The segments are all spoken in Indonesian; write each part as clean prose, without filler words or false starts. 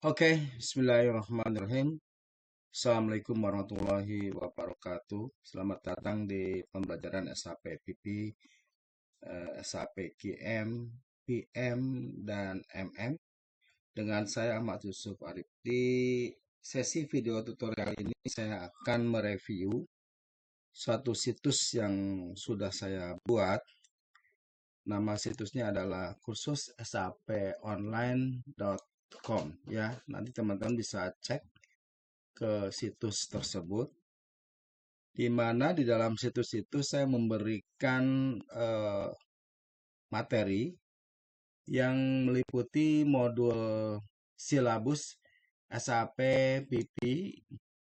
Oke, Bismillahirrahmanirrahim. Assalamualaikum warahmatullahi wabarakatuh. Selamat datang di pembelajaran SAP PP, SAP QM, PM, dan MM. Dengan saya Ahmad Yusuf Arif. Di sesi video tutorial ini saya akan mereview suatu situs yang sudah saya buat. Nama situsnya adalah kursus saponline.com ya. Nanti teman-teman bisa cek ke situs tersebut, di mana di dalam situs itu saya memberikan materi yang meliputi modul silabus SAP PP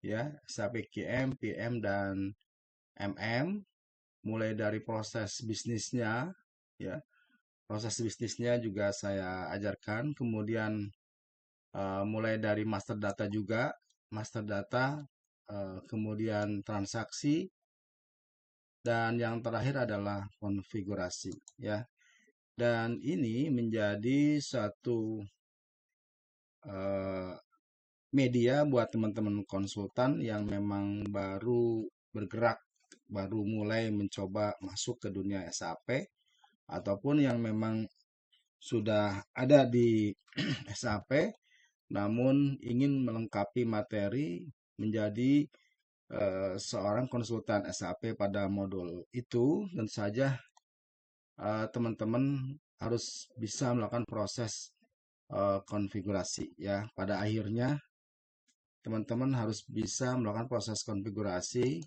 ya, SAP QM, PM, dan MM, mulai dari proses bisnisnya ya. Proses bisnisnya juga saya ajarkan, kemudian mulai dari master data juga, master data, kemudian transaksi, dan yang terakhir adalah konfigurasi ya. Dan ini menjadi satu media buat teman-teman konsultan yang memang baru bergerak, baru mulai mencoba masuk ke dunia SAP, ataupun yang memang sudah ada di SAP namun ingin melengkapi materi menjadi seorang konsultan SAP pada modul itu. Tentu saja teman-teman harus bisa melakukan proses konfigurasi ya. Pada akhirnya teman-teman harus bisa melakukan proses konfigurasi.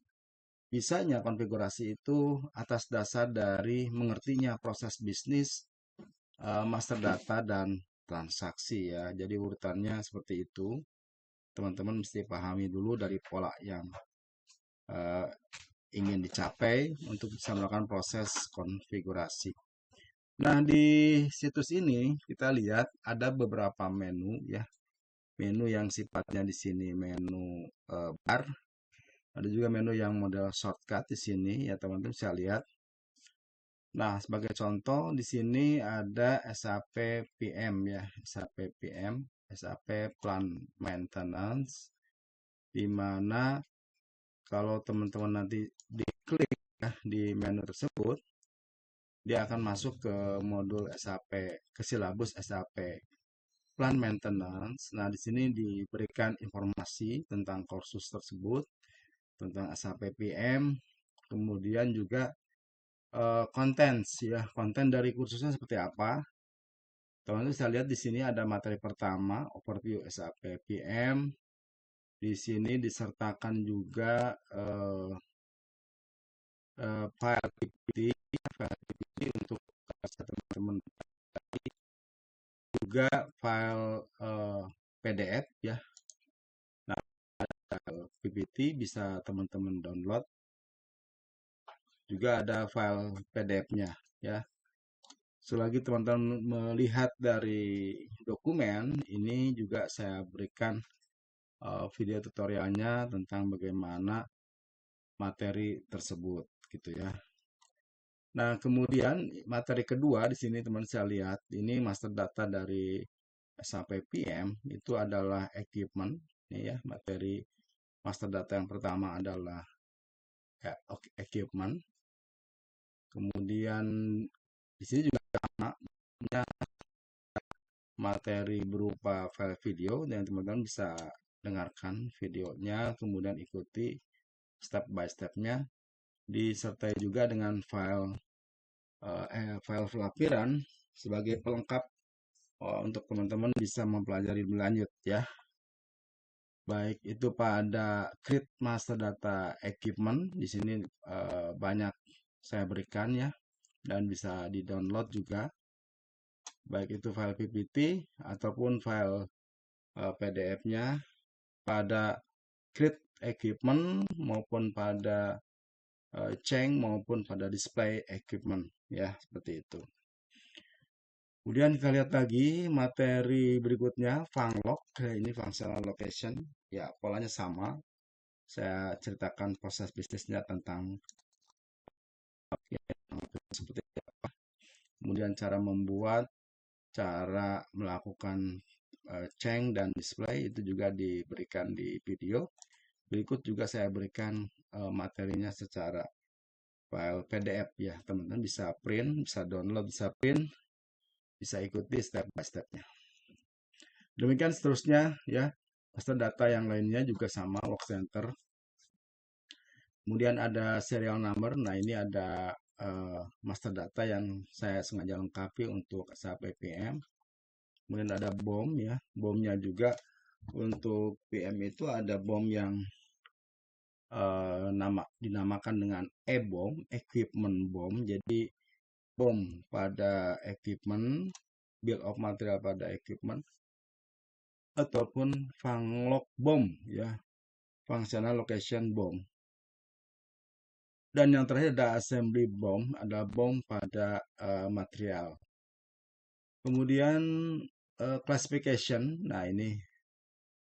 Bisanya konfigurasi itu atas dasar dari mengertinya proses bisnis, master data, dan transaksi ya. Jadi urutannya seperti itu. Teman-teman mesti pahami dulu dari pola yang ingin dicapai untuk bisa melakukan proses konfigurasi. Nah, di situs ini kita lihat ada beberapa menu ya. Menu yang sifatnya di sini menu bar. Ada juga menu yang model shortcut di sini ya, teman-teman bisa lihat. Nah, sebagai contoh di sini ada SAP PM ya, SAP PM, SAP Plant Maintenance, di mana kalau teman-teman nanti diklik ya di menu tersebut, dia akan masuk ke modul SAP, ke silabus SAP Plant Maintenance. Nah, di sini diberikan informasi tentang kursus tersebut, tentang SAP PM, kemudian juga konten ya, konten dari kursusnya seperti apa. Teman-teman bisa lihat di sini ada materi pertama, overview SAP PM. Di sini disertakan juga file PPT untuk teman-teman, juga file PDF ya. Nah, PPT bisa teman-teman download, juga ada file PDF-nya ya. Selagi teman-teman melihat dari dokumen ini, juga saya berikan video tutorialnya tentang bagaimana materi tersebut gitu ya. Nah, kemudian materi kedua di sini teman saya lihat ini master data dari SAP PM itu adalah equipment. Ini ya, materi master data yang pertama adalah equipment. Kemudian di sini juga sama materi berupa file video dan teman-teman bisa dengarkan videonya, kemudian ikuti step by stepnya. Disertai juga dengan file lampiran sebagai pelengkap untuk teman-teman bisa mempelajari lebih lanjut ya. Baik itu pada Create Master Data Equipment, di sini banyak saya berikan ya, dan bisa di-download juga. Baik itu file PPT ataupun file PDF-nya pada Create Equipment maupun pada Change maupun pada Display Equipment ya, seperti itu. Kemudian kita lihat lagi materi berikutnya, funlock. Ini functional location ya, polanya sama. Saya ceritakan proses bisnisnya tentang seperti apa, kemudian cara membuat, cara melakukan change dan display itu juga diberikan di video. Berikut juga saya berikan materinya secara file PDF ya, teman-teman bisa print, bisa download, bisa print, bisa ikuti step by stepnya. Demikian seterusnya ya, master data yang lainnya juga sama, work center. Kemudian ada serial number, nah ini ada master data yang saya sengaja lengkapi untuk SAP PM. Kemudian ada BOM ya, BOM-nya juga untuk PM itu ada BOM yang dinamakan dengan E-BOM, equipment BOM. Jadi BOM pada equipment, bill of material pada equipment, ataupun funlock BOM ya, functional location BOM. Dan yang terakhir ada assembly BOM, ada BOM pada material. Kemudian classification, nah ini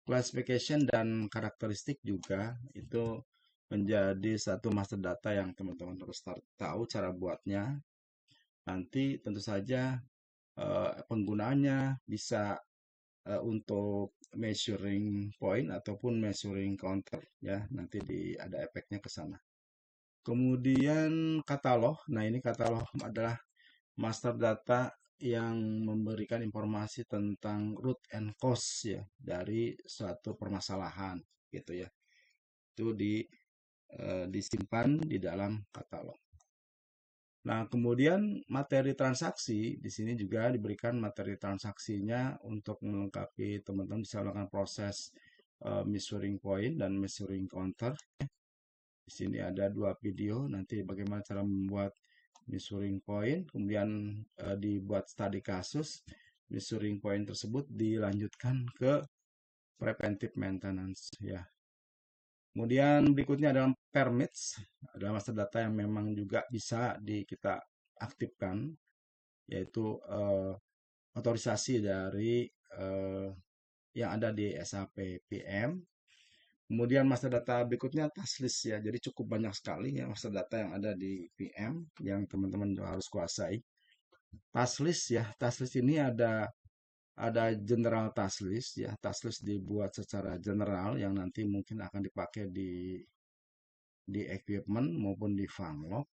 classification dan karakteristik juga itu menjadi satu master data yang teman-teman harus tahu cara buatnya. Nanti tentu saja penggunaannya bisa untuk measuring point ataupun measuring counter ya, nanti ada efeknya ke sana. Kemudian katalog, nah ini katalog adalah master data yang memberikan informasi tentang root and cause ya dari suatu permasalahan gitu ya. Itu disimpan di dalam katalog. Nah, kemudian materi transaksi di sini juga diberikan materi transaksinya untuk melengkapi teman-teman bisa melakukan proses measuring point dan measuring counter. Di sini ada 2 video nanti bagaimana cara membuat measuring point, kemudian dibuat studi kasus, measuring point tersebut dilanjutkan ke preventive maintenance ya. Kemudian berikutnya adalah permits, adalah master data yang memang juga bisa kita aktifkan, yaitu otorisasi dari yang ada di SAP PM. Kemudian master data berikutnya task list ya. Jadi cukup banyak sekali ya master data yang ada di PM yang teman-teman harus kuasai. Task list ya. Task list ini ada general task list ya. Task list dibuat secara general yang nanti mungkin akan dipakai di equipment maupun di funlock,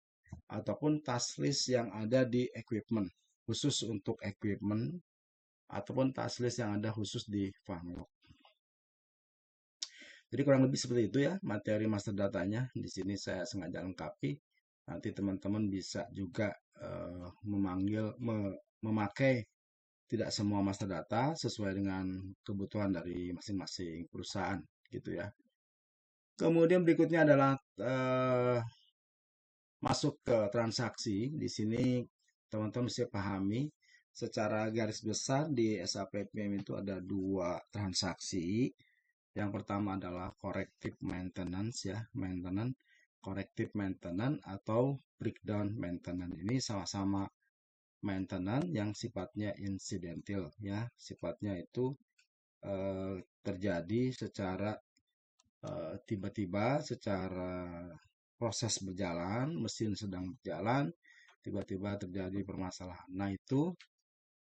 ataupun task list yang ada di equipment khusus untuk equipment, ataupun task list yang ada khusus di funlock. Jadi kurang lebih seperti itu ya materi master datanya. Di sini saya sengaja lengkapi. Nanti teman-teman bisa juga memakai tidak semua master data sesuai dengan kebutuhan dari masing-masing perusahaan gitu ya. Kemudian berikutnya adalah masuk ke transaksi. Di sini teman-teman bisa pahami secara garis besar di SAP PM itu ada 2 transaksi. Yang pertama adalah corrective maintenance ya, corrective maintenance atau breakdown maintenance. Ini sama-sama maintenance yang sifatnya incidental ya, sifatnya itu terjadi secara tiba-tiba, secara proses berjalan, mesin sedang berjalan, tiba-tiba terjadi permasalahan. Nah itu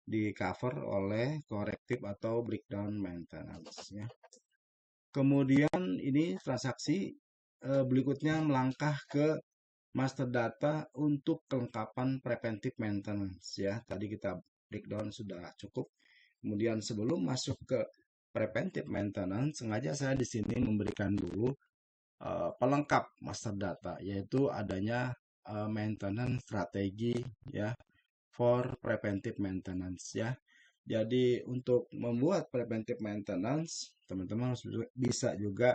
di cover oleh corrective atau breakdown maintenance ya. Kemudian ini transaksi berikutnya melangkah ke master data untuk kelengkapan preventive maintenance ya. Tadi kita breakdown sudah cukup. Kemudian sebelum masuk ke preventive maintenance, sengaja saya di sini memberikan dulu pelengkap master data, yaitu adanya maintenance strategi ya for preventive maintenance ya. Jadi untuk membuat preventive maintenance, teman-teman harus bisa juga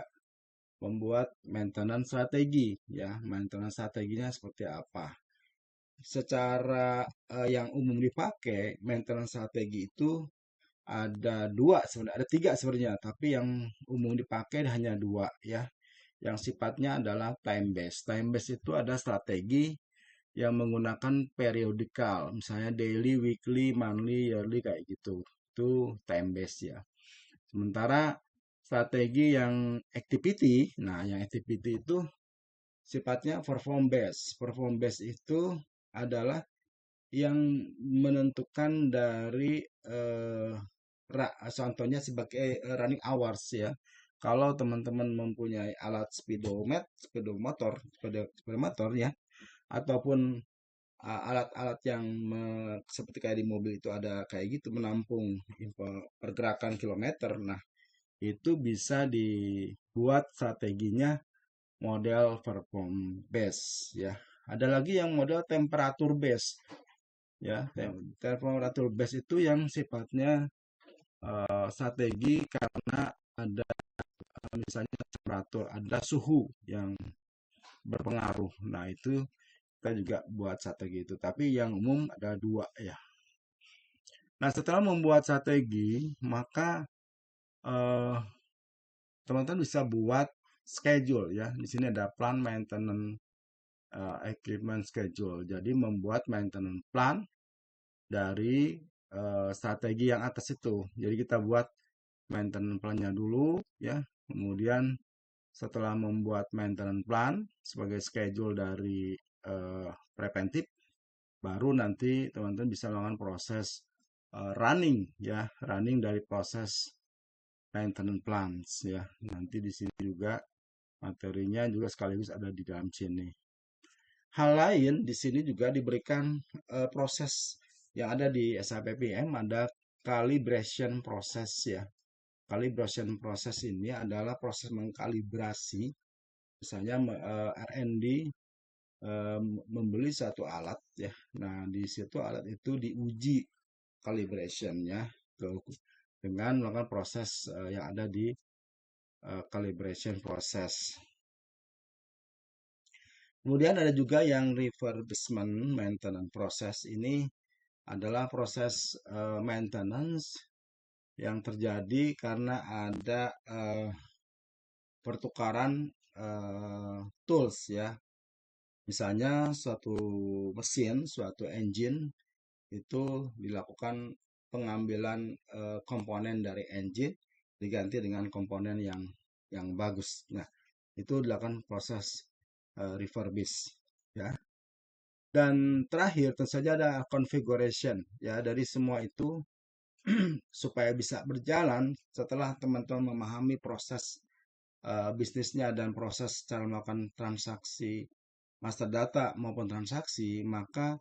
membuat maintenance strategi ya. Maintenance strateginya seperti apa? Secara yang umum dipakai maintenance strategi itu ada 2 sebenarnya, ada 3 sebenarnya, tapi yang umum dipakai hanya 2 ya. Yang sifatnya adalah time based. Time based itu ada strategi yang menggunakan periodikal, misalnya daily, weekly, monthly, yearly kayak gitu. Itu time based ya. Sementara strategi yang activity, nah yang activity itu sifatnya perform based. Perform based itu adalah yang menentukan dari contohnya sebagai running hours ya. Kalau teman-teman mempunyai alat sepeda motor ya, ataupun alat-alat yang seperti kayak di mobil itu ada kayak gitu menampung pergerakan kilometer. Nah, itu bisa dibuat strateginya model perform base ya. Ada lagi yang model temperatur base ya. Temperatur base itu yang sifatnya strategi karena ada misalnya temperatur, ada suhu yang berpengaruh. Nah, itu kita juga buat strategi itu. Tapi yang umum ada dua ya. Nah, setelah membuat strategi, maka teman-teman bisa buat schedule ya. Di sini ada plan maintenance equipment schedule. Jadi membuat maintenance plan dari strategi yang atas itu. Jadi kita buat maintenance plan-nya dulu ya. Kemudian setelah membuat maintenance plan sebagai schedule dari preventif, baru nanti teman-teman bisa melakukan proses running ya, running dari proses maintenance plans ya. Nanti di sini juga materinya juga sekaligus ada di dalam sini. Hal lain di sini juga diberikan proses yang ada di SAP PM, ada calibration proses ya. Calibration proses ini adalah proses mengkalibrasi, misalnya R&D membeli satu alat ya. Nah, di situ alat itu diuji calibrationnya dengan melakukan proses yang ada di calibration proses. Kemudian ada juga yang refurbishment maintenance proses. Ini adalah proses maintenance yang terjadi karena ada pertukaran tools ya. Misalnya suatu mesin, suatu engine itu dilakukan pengambilan komponen dari engine diganti dengan komponen yang bagus. Nah, itu dilakukan proses refurbish ya. Dan terakhir tentu saja ada configuration ya. Dari semua itu supaya bisa berjalan setelah teman-teman memahami proses bisnisnya dan proses cara melakukan transaksi master data maupun transaksi, maka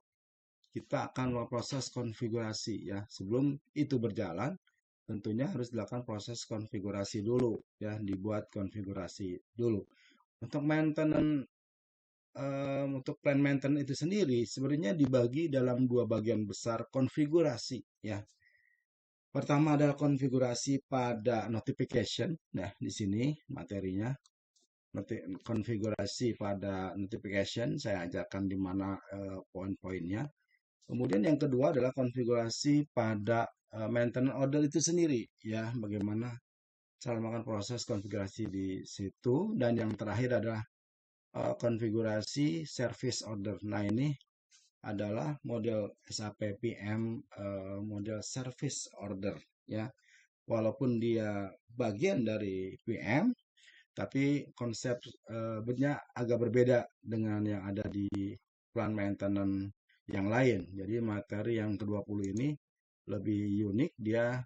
kita akan melakukan proses konfigurasi ya. Sebelum itu berjalan, tentunya harus dilakukan proses konfigurasi dulu ya, dibuat konfigurasi dulu. Untuk maintenance untuk plan maintenance itu sendiri sebenarnya dibagi dalam dua bagian besar konfigurasi ya. Pertama adalah konfigurasi pada notification. Nah, di sini materinya konfigurasi pada notification saya ajarkan di mana poin-poinnya. Kemudian yang kedua adalah konfigurasi pada maintenance order itu sendiri ya, bagaimana cara melakukan proses konfigurasi di situ. Dan yang terakhir adalah konfigurasi service order. Nah, ini adalah model SAP PM model service order ya. Walaupun dia bagian dari PM, tapi konsepnya agak berbeda dengan yang ada di plan maintenance yang lain. Jadi materi yang ke-20 ini lebih unik, dia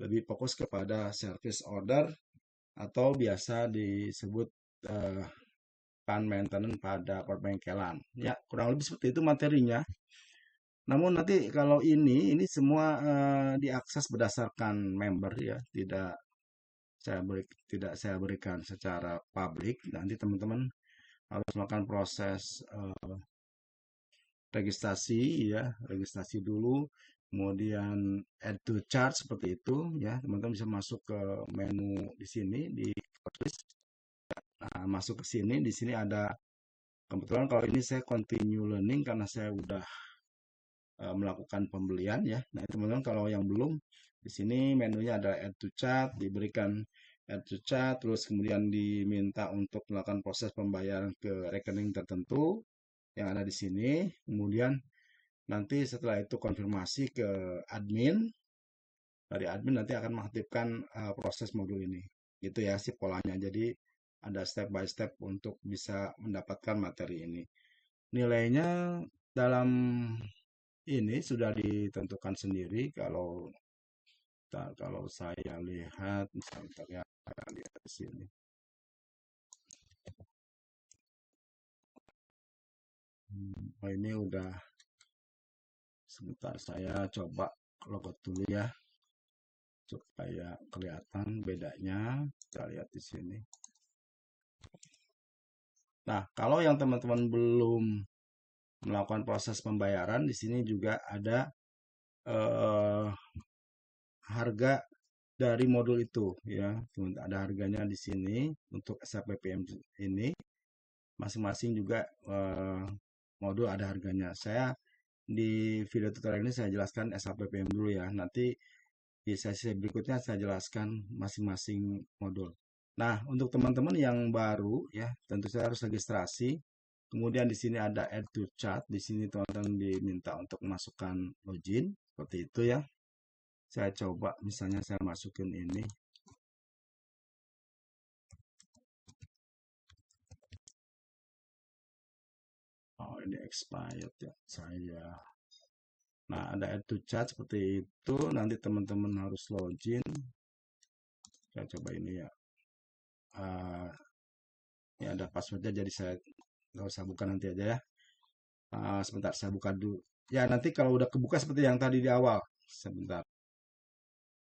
lebih fokus kepada service order atau biasa disebut plan maintenance pada perbengkelan. Ya, kurang lebih seperti itu materinya. Namun nanti kalau ini semua diakses berdasarkan member ya, tidak saya berikan secara publik. Nanti teman-teman harus melakukan proses registrasi ya, registrasi dulu, kemudian add to chart seperti itu ya. Teman-teman bisa masuk ke menu di sini di course. Nah, masuk ke sini, di sini ada kebetulan kalau ini saya continue learning karena saya udah melakukan pembelian ya. Nah, teman-teman kalau yang belum, di sini menunya ada add to chart, diberikan add to chart, terus kemudian diminta untuk melakukan proses pembayaran ke rekening tertentu yang ada di sini. Kemudian nanti setelah itu konfirmasi ke admin, dari admin nanti akan mengaktifkan proses modul ini. Gitu ya sih polanya. Jadi ada step by step untuk bisa mendapatkan materi ini. Nilainya dalam ini sudah ditentukan sendiri. Kalau Sebentar, kalau saya lihat, sebentar ya, saya lihat di sini. Oh, ini udah. Sebentar, saya coba logot dulu ya, supaya kelihatan bedanya. Kita lihat di sini. Nah, kalau yang teman-teman belum melakukan proses pembayaran, di sini juga ada eh, harga dari modul itu ya. Ada harganya di sini untuk SHBPM ini. Masing-masing juga modul ada harganya. Saya di video tutorial ini saya jelaskan SHBPM dulu ya. Nanti di sesi berikutnya saya jelaskan masing-masing modul. Nah, untuk teman-teman yang baru ya, tentu saya harus registrasi. Kemudian di sini ada add to chat. Di sini teman-teman diminta untuk masukkan login seperti itu ya. Saya coba misalnya saya masukin ini. Oh, ini expired ya. Nah, ada add to chat seperti itu. Nanti teman-teman harus login. Saya coba ini ya. Ini ada passwordnya, jadi saya nggak usah buka, nanti aja ya. Sebentar, saya buka dulu. Ya, nanti kalau udah kebuka seperti yang tadi di awal. Sebentar.